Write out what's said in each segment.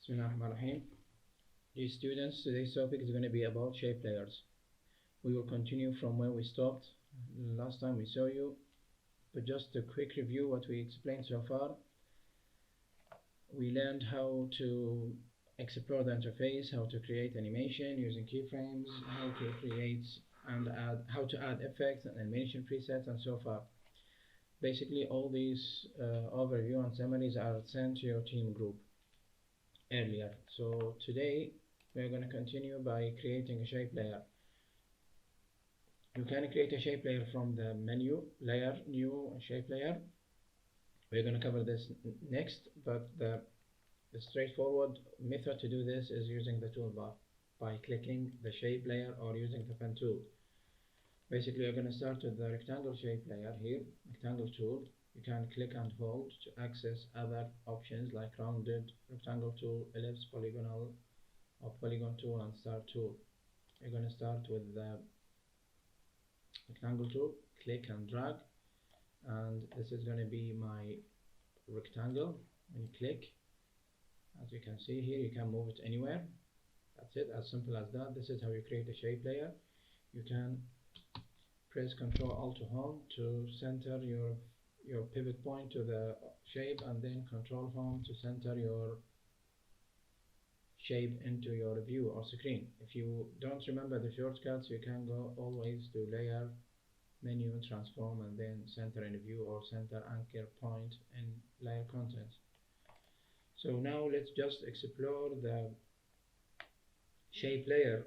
Bismillahirrahmanirrahim. Dear students, today's topic is going to be about shape layers. We will continue from where we stopped last time we saw you, but just a quick review what we explained so far. We learned how to explore the interface, how to create animation using keyframes, how to create and how to add effects and animation presets, and so far. Basically, all these overview and summaries are sent to your team group earlier. So today we're going to continue by creating a shape layer. You can create a shape layer from the menu, layer, new shape layer. We're going to cover this next, but the straightforward method to do this is using the toolbar by clicking the shape layer or using the pen tool. Basically, you're going to start with the rectangle shape layer here, rectangle tool. You can click and hold to access other options like rounded, rectangle tool, ellipse, polygonal, or polygon tool, and star tool. You're going to start with the rectangle tool, click and drag, and this is going to be my rectangle. When you click, as you can see here, you can move it anywhere. That's it, as simple as that. This is how you create a shape layer. You can press Ctrl Alt Home to center your pivot point to the shape, and then Control Home to center your shape into your view or screen. If you don't remember the shortcuts, you can go always to Layer, Menu, Transform, and then Center in View or Center Anchor Point in Layer Content. So now let's just explore the shape layer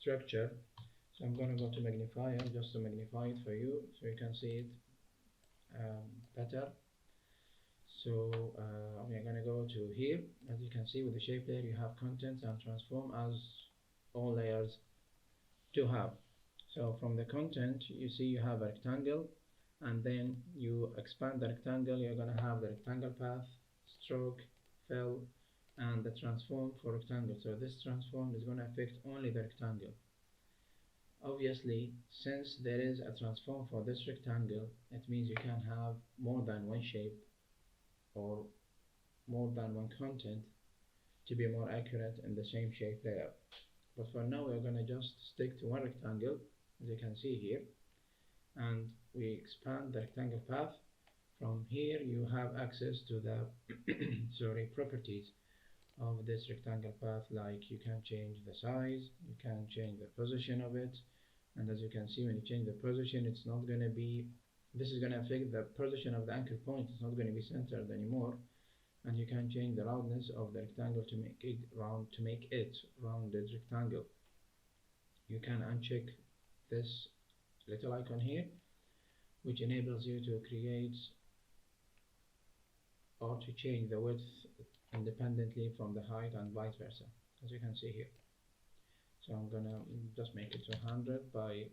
structure. So I'm going to go to magnifier just to magnify it for you so you can see it better. So we're going to go to here. As you can see, with the shape layer you have contents and transform, as all layers do have. So from the content, you see you have a rectangle, and then you expand the rectangle. You're going to have the rectangle path, stroke, fill, and the transform for rectangle. So this transform is going to affect only the rectangle. Obviously, since there is a transform for this rectangle, it means you can have more than one shape or more than one content to be more accurate in the same shape layer. But for now, we're going to just stick to one rectangle, as you can see here, and we expand the rectangle path. From here, you have access to the properties of this rectangle path, like you can change the size, you can change the position of it, and as you can see, when you change the position, it's not going to be, this is going to affect the position of the anchor point. It's not going to be centered anymore, and you can change the roundness of the rectangle to make it round, to make it rounded rectangle. You can uncheck this little icon here, which enables you to create or to change the width independently from the height and vice versa, as you can see here. So I'm gonna just make it 200 by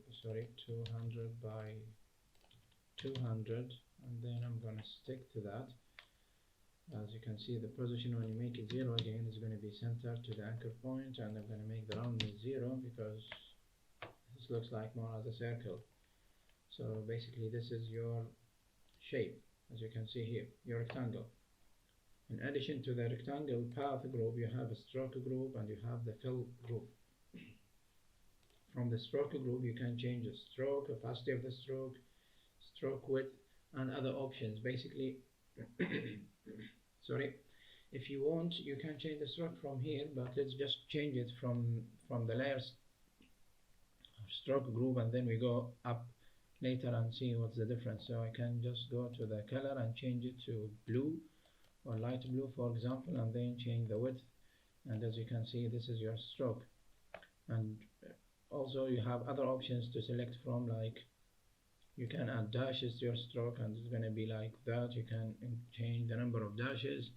200, and then I'm gonna stick to that. As you can see, the position when you make it 0 again is going to be centered to the anchor point, and I'm going to make the roundness 0 because this looks like more as a circle. So basically this is your shape, as you can see here, your rectangle. In addition to the rectangle path group, you have a stroke group and you have the fill group. From the stroke group, you can change the stroke, opacity of the stroke, stroke width, and other options. Basically, if you want, you can change the stroke from here, but let's just change it from the layers stroke group, and then we go up later and see what's the difference. So I can just go to the color and change it to blue or light blue, for example, and then change the width, and as you can see, this is your stroke. And also you have other options to select from, like you can add dashes to your stroke, and it's going to be like that. You can change the number of dashes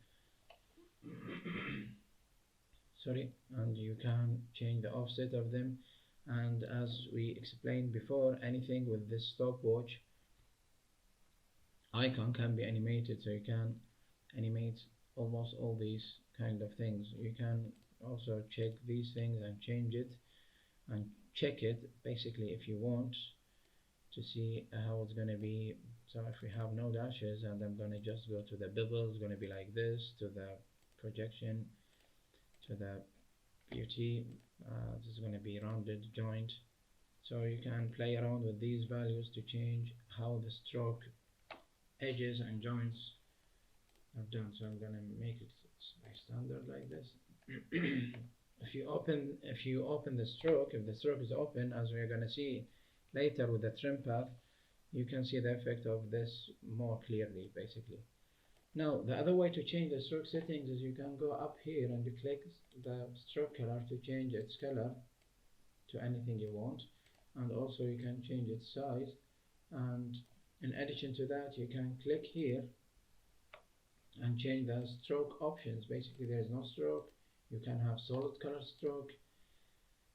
and you can change the offset of them. And as we explained before, anything with this stopwatch icon can be animated, so you can animate almost all these kind of things. You can also check these things and change it and check it basically if you want to see how it's going to be. So if we have no dashes, and I'm going to just go to the bevel, it's going to be like this, to the projection to the beauty. This is going to be rounded joint. So you can play around with these values to change how the stroke edges and joints are done. So I'm going to make it like standard like this. If you open the stroke, if the stroke is open, as we're going to see later with the trim path, you can see the effect of this more clearly basically. Now the other way to change the stroke settings is you can go up here and you click the stroke color to change its color to anything you want, and also you can change its size, and in addition to that you can click here and change the stroke options. Basically there is no stroke, you can have solid color stroke,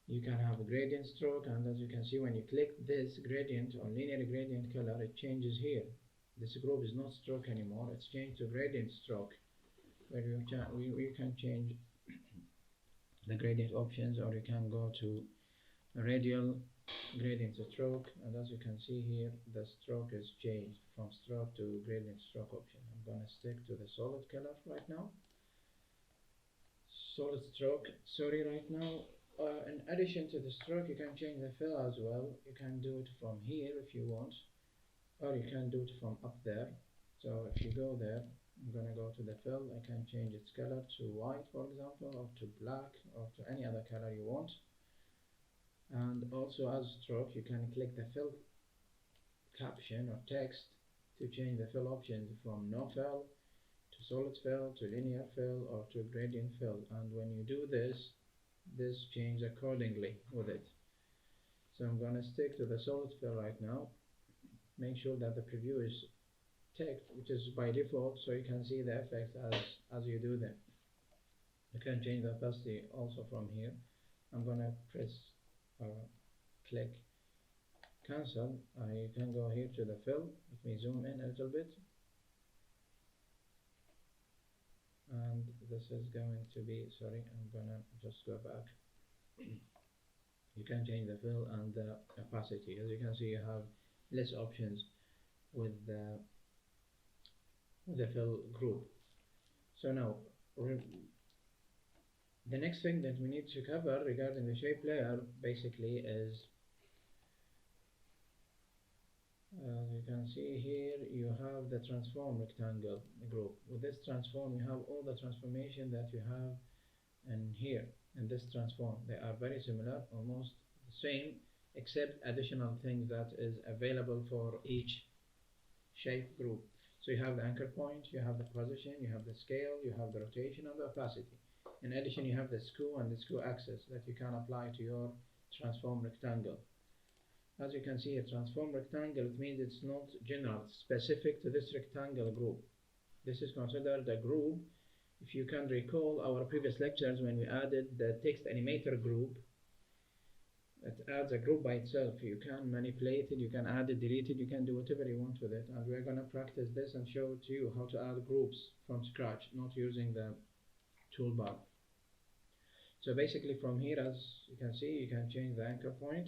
you can have a gradient stroke, and as you can see when you click this gradient or linear gradient color, it changes here. This group is not stroke anymore, it's changed to gradient stroke, where you can change the gradient options, or you can go to radial gradient stroke, and as you can see here the stroke is changed from stroke to gradient stroke option. I'm going to stick to the solid color right now, solid stroke, right now. In addition to the stroke, you can change the fill as well. You can do it from here if you want, or you can do it from up there. So if you go there, I'm going to go to the fill. I can change its color to white, for example, or to black, or to any other color you want. And also as stroke, you can click the fill caption or text to change the fill options from no fill to solid fill to linear fill or to gradient fill. And when you do this changes accordingly with it. So I'm going to stick to the solid fill right now. Make sure that the preview is ticked, which is by default, so you can see the effects as you do them. You can change the opacity also from here. I'm going to press click cancel. You can go here to the fill. Let me zoom in a little bit, and this is going to be, sorry, I'm gonna just go back. You can change the fill and the opacity. As you can see, you have less options with the fill group. So now the next thing that we need to cover regarding the shape layer basically is, as you can see here, you have the transform rectangle group. With this transform, you have all the transformation that you have in here in this transform. They are very similar, almost the same, except additional things that is available for each shape group. So you have the anchor point, you have the position, you have the scale, you have the rotation and the opacity. In addition, you have the skew and the skew axis that you can apply to your transform rectangle. As you can see, a transform rectangle, it means it's not general, it's specific to this rectangle group. This is considered a group. If you can recall our previous lectures when we added the text animator group, it adds a group by itself. You can manipulate it, you can add it, delete it, you can do whatever you want with it. And we're going to practice this and show to you how to add groups from scratch, not using the toolbar. So basically from here, as you can see, you can change the anchor point,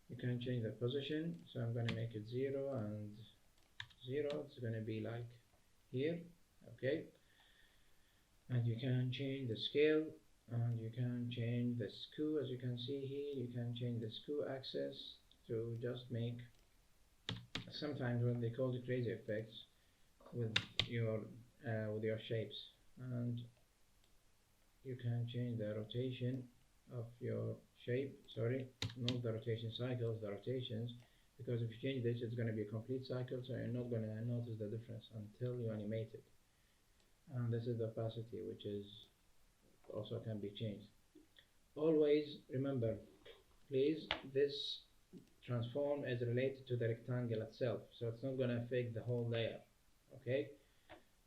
you can change the position. So I'm going to make it 0 and 0. It's going to be like here, okay. And you can change the scale, and you can change the skew. As you can see here, you can change the skew axis to just make, sometimes when they call it crazy effects with your shapes. And you can change the rotation of your shape, sorry, not the rotation cycles, the rotations, because if you change this, it's going to be a complete cycle, so you're not going to notice the difference until you animate it. And this is the opacity, which is also can be changed. Always remember, please, this transform is related to the rectangle itself, so it's not going to affect the whole layer, okay?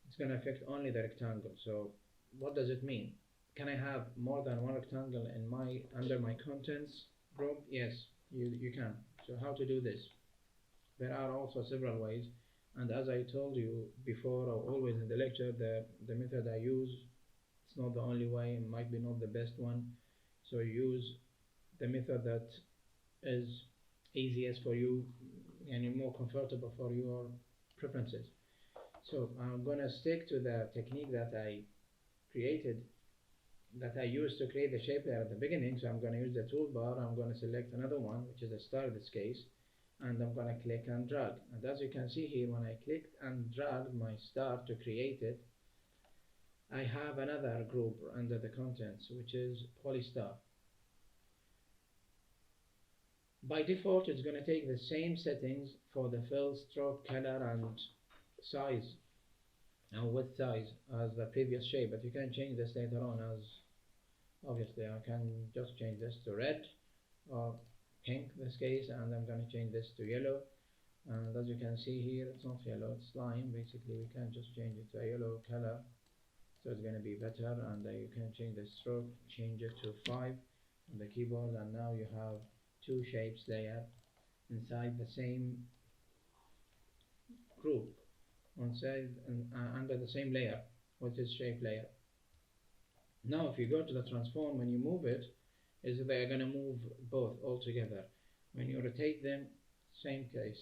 It's going to affect only the rectangle. So what does it mean? Can I have more than one rectangle in under my contents group? Yes, you can. So how to do this? There are also several ways, and as I told you before, or always in the lecture, the method I use, it's not the only way, it might be not the best one. So use the method that is easiest for you and more comfortable for your preferences. So I'm gonna stick to the technique that I created, that I used to create the shape layer at the beginning. So I'm going to use the toolbar, I'm going to select another one, which is a star in this case, and I'm going to click and drag. And as you can see here, when I clicked and dragged my star to create it, I have another group under the contents, which is polystar. By default, it's going to take the same settings for the fill, stroke, color, and size, and width size as the previous shape, but you can change this later on. As obviously I can just change this to red or pink in this case, and I'm going to change this to yellow. And as you can see here, it's not yellow, it's lime. Basically we can just change it to a yellow color, so it's going to be better. And you can change the stroke, change it to 5 on the keyboard, and now you have two shapes layer inside the same group, inside under the same layer, which is shape layer. Now if you go to the transform, when you move it, they're going to move both all together. When you rotate them, same case,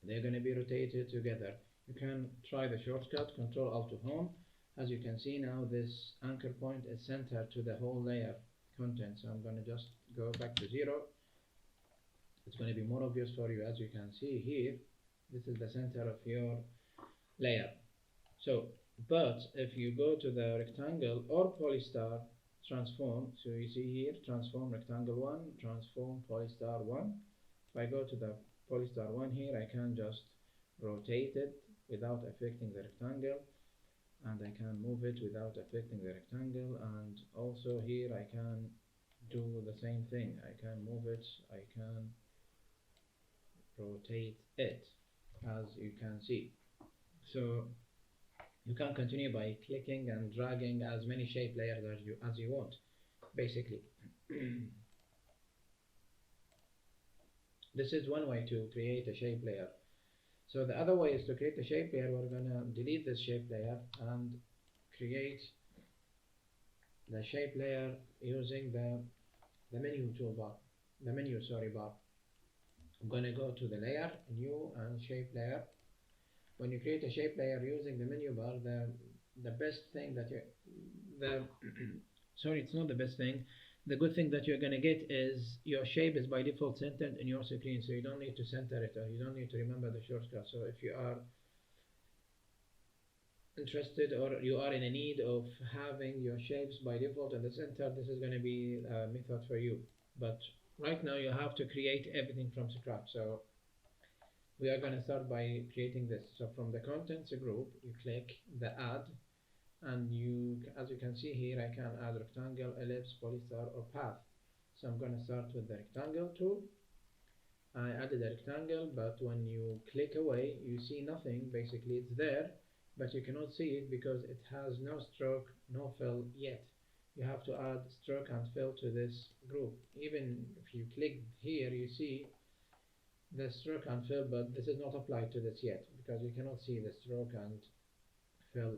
they're going to be rotated together. You can try the shortcut Control Alt to Home. As you can see now, this anchor point is centered to the whole layer content. So I'm going to just go back to 0. It's going to be more obvious for you. As you can see here, this is the center of your layer. So, but if you go to the rectangle or polystar transform, so you see here, transform rectangle 1, transform polystar 1. If I go to the polystar 1 here, I can just rotate it without affecting the rectangle, and I can move it without affecting the rectangle, and also here I can do the same thing. I can move it, I can rotate it, as you can see. So you can continue by clicking and dragging as many shape layers as you want, basically. This is one way to create a shape layer. So the other way is to create a shape layer. We're gonna delete this shape layer and create the shape layer using the menu toolbar, the menu bar. I'm gonna go to the layer, new, and shape layer. When you create a shape layer using the menu bar, the best thing that sorry, it's not the best thing. The good thing that you're gonna get is your shape is by default centered in your screen, so you don't need to center it, or you don't need to remember the shortcut. So if you are interested or you are in a need of having your shapes by default in the center, this is gonna be a method for you. But right now you have to create everything from scratch. So we are going to start by creating this. So from the contents group, you click the add, and as you can see here, I can add rectangle, ellipse, polystar, or path. So I'm going to start with the rectangle tool. I added a rectangle, but when you click away, you see nothing. Basically it's there, but you cannot see it because it has no stroke, no fill yet. You have to add stroke and fill to this group. Even if you click here, you see the stroke and fill, but this is not applied to this yet because you cannot see the stroke and fill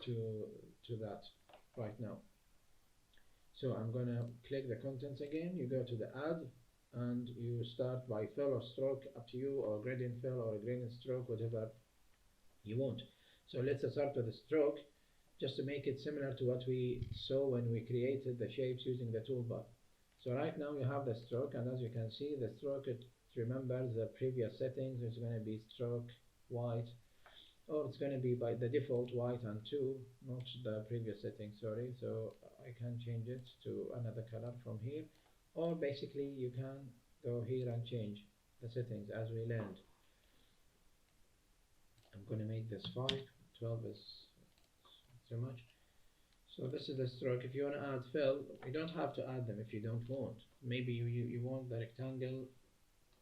to that right now. So I'm gonna click the contents again. You go to the add, and you start by fill or stroke, up to you, or gradient fill or gradient stroke, whatever you want. So let's start with the stroke, just to make it similar to what we saw when we created the shapes using the toolbar. So right now you have the stroke, and as you can see, the stroke, it remembers the previous settings. It's going to be stroke white, or it's going to be by the default white and 2, not the previous setting, sorry. So I can change it to another color from here, or basically you can go here and change the settings as we learned. I'm going to make this 5, 12 is too much. So this is the stroke. If you want to add fill, you don't have to add them if you don't want. Maybe you want the rectangle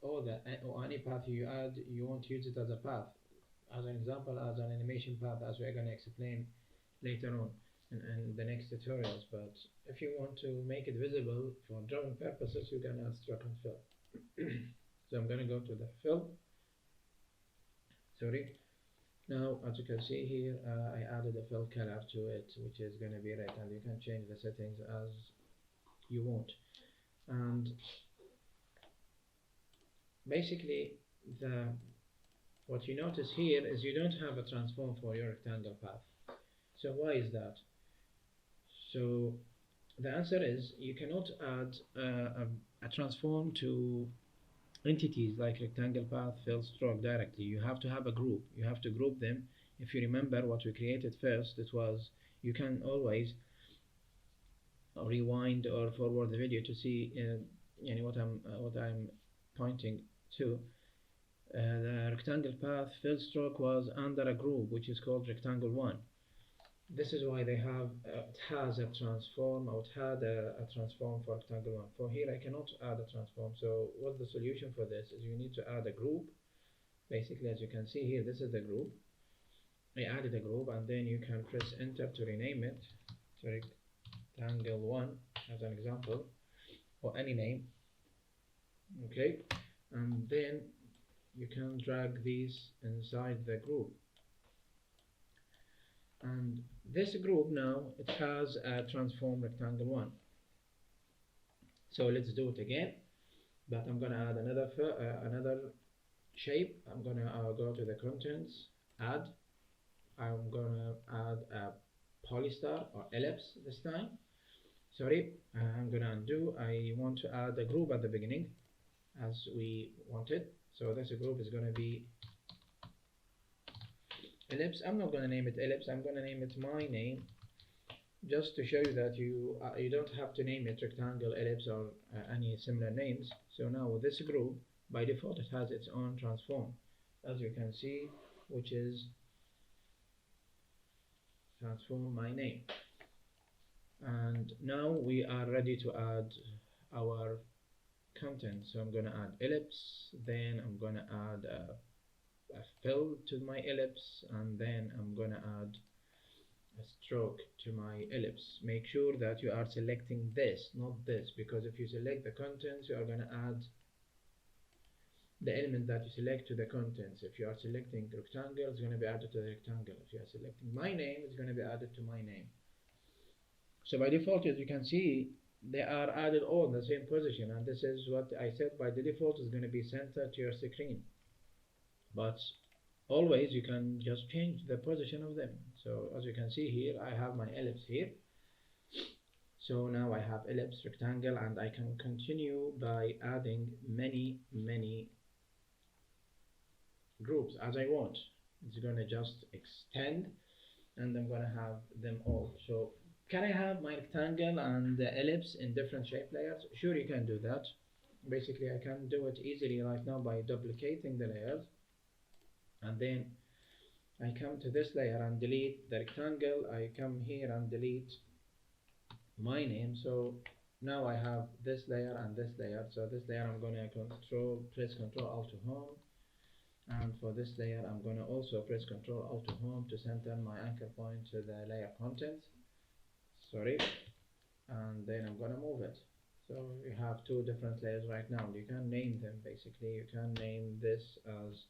or any path you add, you want to use it as a path, as an example, as an animation path, as we're going to explain later on in the next tutorials. But if you want to make it visible for drawing purposes, you can add stroke and fill. So I'm going to go to the fill. Sorry. Now, as you can see here, I added a fill color to it, which is going to be red, and you can change the settings as you want. And basically, what you notice here is you don't have a transform for your rectangle path. So why is that? So the answer is you cannot add a transform to entities like rectangle, path, fill, stroke directly. You have to have a group. You have to group them. If you remember what we created first, it was you can always rewind or forward the video to see what I'm pointing to. The rectangle path fill stroke was under a group which is called rectangle 1. This is why they have it has a transform, or it had a transform for rectangle 1. For here I cannot add a transform, so what's the solution for this is you need to add a group. Basically, as you can see here, this is the group. I added a group, and then you can press enter to rename it to rectangle 1 as an example, or any name. Okay, and then you can drag these inside the group, and this group now it has a transform rectangle 1. So let's do it again, but I'm gonna add another shape. I'm gonna go to the contents, add. I'm gonna add a polystar or ellipse this time. Sorry, I'm gonna undo. I want to add a group at the beginning as we wanted. So this group is gonna be ellipse. I'm not gonna name it ellipse. I'm gonna name it my name, just to show you that you don't have to name it rectangle, ellipse, or any similar names. So now with this group, by default, it has its own transform, as you can see, which is transform my name. And now we are ready to add our content. So I'm gonna add ellipse, then I'm gonna add a fill to my ellipse, and then I'm gonna add a stroke to my ellipse. Make sure that you are selecting this, not this, because if you select the contents, you are gonna add the element that you select to the contents. If you are selecting rectangle, it's going to be added to the rectangle. If you are selecting my name, it's going to be added to my name. So by default, as you can see, they are added all in the same position, and this is what I said by the default is going to be centered to your screen. But always you can just change the position of them. So as you can see here, I have my ellipse here. So now I have ellipse, rectangle, and I can continue by adding many groups as I want. It's gonna just extend, and I'm gonna have them all. So can I have my rectangle and the ellipse in different shape layers? Sure, you can do that. Basically, I can do it easily right now by duplicating the layers, and then I come to this layer and delete the rectangle. I come here and delete my name. So now I have this layer and this layer. So this layer I'm gonna press Control Alt to Home. And for this layer, I'm going to also press Control Alt to Home to center my anchor point to the layer content. Sorry. And then I'm going to move it. So you have two different layers right now. You can name them basically. You can name this as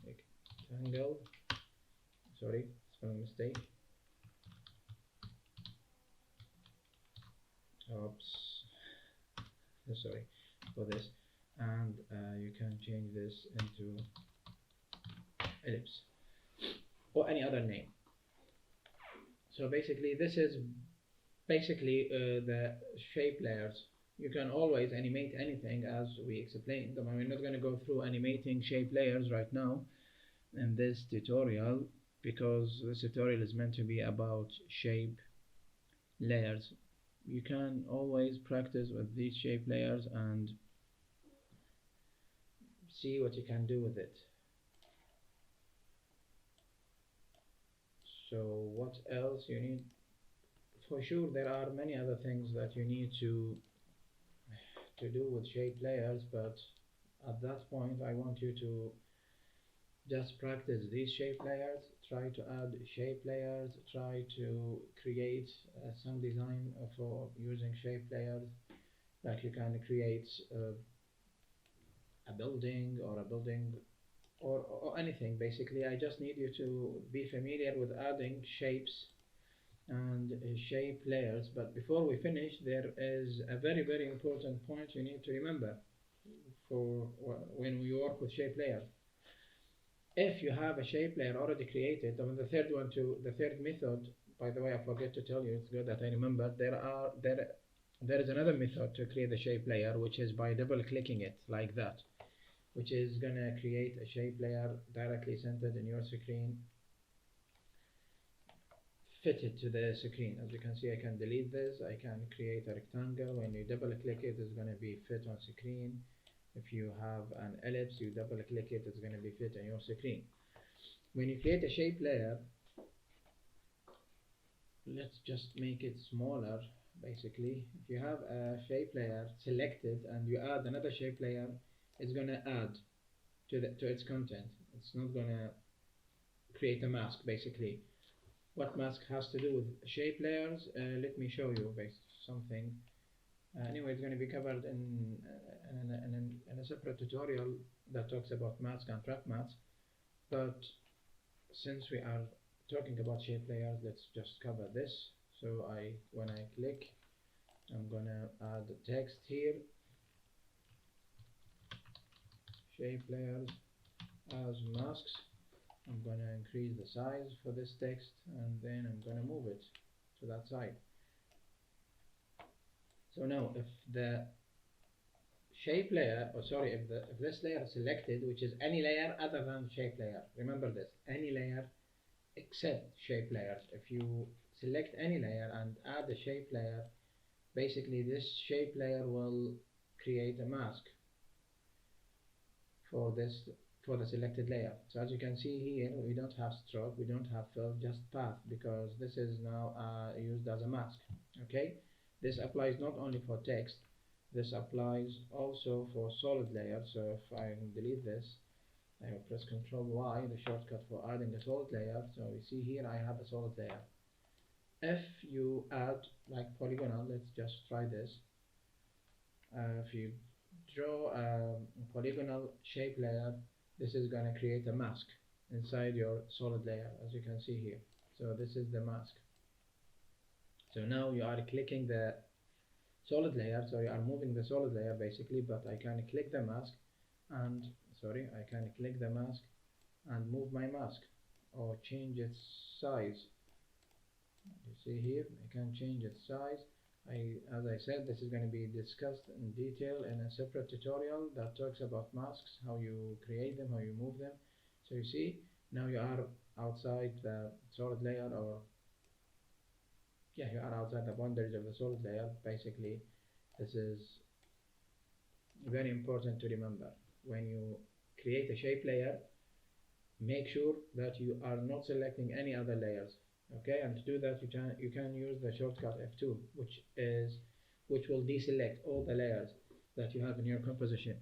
rectangle. Sorry, spelling mistake. Oops. Sorry for this. And you can change this into ellipse or any other name. So basically this is the shape layers. You can always animate anything as we explained. I mean, we're not going to go through animating shape layers right now in this tutorial, because this tutorial is meant to be about shape layers. You can always practice with these shape layers and see what you can do with it. So what else you need? For sure there are many other things that you need to do with shape layers, but at that point I want you to just practice these shape layers, try to add shape layers, try to create some design for using shape layers. Like you can create a building or anything. Basically, I just need you to be familiar with adding shapes and shape layers. But before we finish, there is a very important point you need to remember for when we work with shape layers. If you have a shape layer already created, I mean the third method by the way, I forget to tell you, it's good that I remember, there is another method to create the shape layer, which is by double clicking it like that, which is gonna create a shape layer directly centered in your screen, fitted to the screen. As you can see, I can delete this, I can create a rectangle. When you double click it, it's gonna be fit on screen. If you have an ellipse, you double click it, it's gonna be fit on your screen. When you create a shape layer, let's just make it smaller. Basically, if you have a shape layer selected and you add another shape layer, it's gonna add to its content. It's not gonna create a mask. Basically, what mask has to do with shape layers, let me show you something. Anyway, it's going to be covered in a separate tutorial that talks about mask and track mask, but since we are talking about shape layers, let's just cover this. So when I click, I'm gonna add text here, shape layers as masks. I'm gonna increase the size for this text, and then I'm gonna move it to that side. So now if the shape layer, if this layer is selected, which is any layer other than shape layer, remember this, any layer except shape layers. If you select any layer and add a shape layer, basically this shape layer will create a mask for the selected layer. So as you can see here, we don't have stroke, we don't have fill, just path, because this is now used as a mask. Okay, this applies not only for text, this applies also for solid layer. So if I delete this, I will press Ctrl Y, the shortcut for adding a solid layer. So you see here I have a solid layer. If you add like polygonal, let's just try this. If you draw a polygonal shape layer, this is going to create a mask inside your solid layer, as you can see here. So this is the mask. So now you are clicking the solid layer, so you are moving the solid layer basically, but I can click the mask and I can click the mask and move my mask or change its size. You see here, I can change its size. As I said, this is going to be discussed in detail in a separate tutorial that talks about masks, how you create them, how you move them. So you see, now you are outside the solid layer, or yeah, you are outside the boundaries of the solid layer. Basically, this is very important to remember. When you create a shape layer, make sure that you are not selecting any other layers. Okay, and to do that you can use the shortcut F2, which will deselect all the layers that you have in your composition.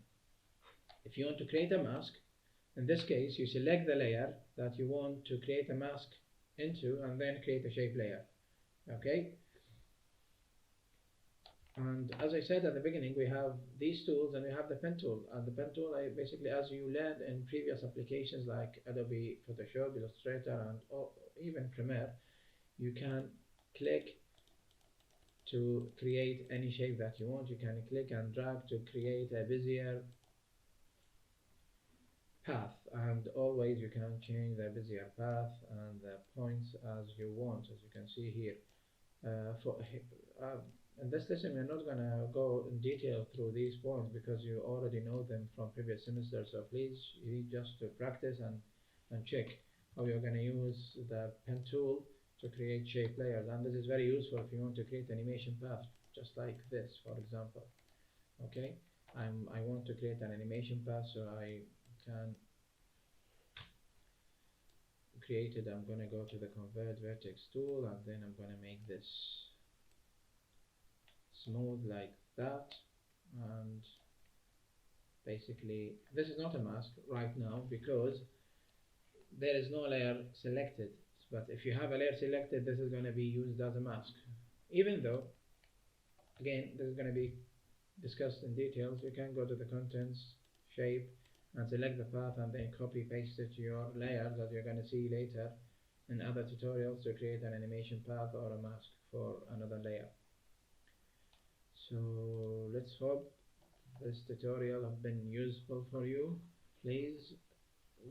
If you want to create a mask, in this case you select the layer that you want to create a mask into and then create a shape layer. Okay, and as I said at the beginning, we have these tools and we have the pen tool. And the pen tool, basically, as you learned in previous applications like Adobe Photoshop, Illustrator, and even Premiere, you can click to create any shape that you want. You can click and drag to create a Bezier path, and always you can change the Bezier path and the points as you want, as you can see here. In this lesson, we're not going to go in detail through these points because you already know them from previous semesters. So please read just to practice and check how you're going to use the pen tool to create shape layers. And this is very useful if you want to create animation path, just like this, for example. Okay, I want to create an animation path, so I can create it. I'm going to go to the convert vertex tool, and then I'm going to make this smooth like that. And basically this is not a mask right now because there is no layer selected, but if you have a layer selected, this is going to be used as a mask, even though again this is going to be discussed in details. You can go to the contents, shape, and select the path and then copy paste it to your layers, as you're going to see later in other tutorials, to create an animation path or a mask for another layer. So let's hope this tutorial has been useful for you. Please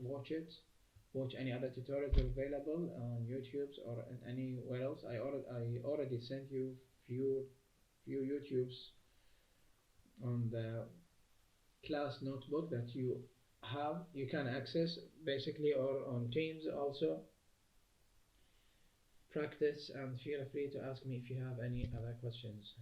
watch it watch any other tutorials available on YouTube or in anywhere else. I already sent you few YouTubes on the class notebook that you can access basically, or on Teams also. Practice and feel free to ask me if you have any other questions.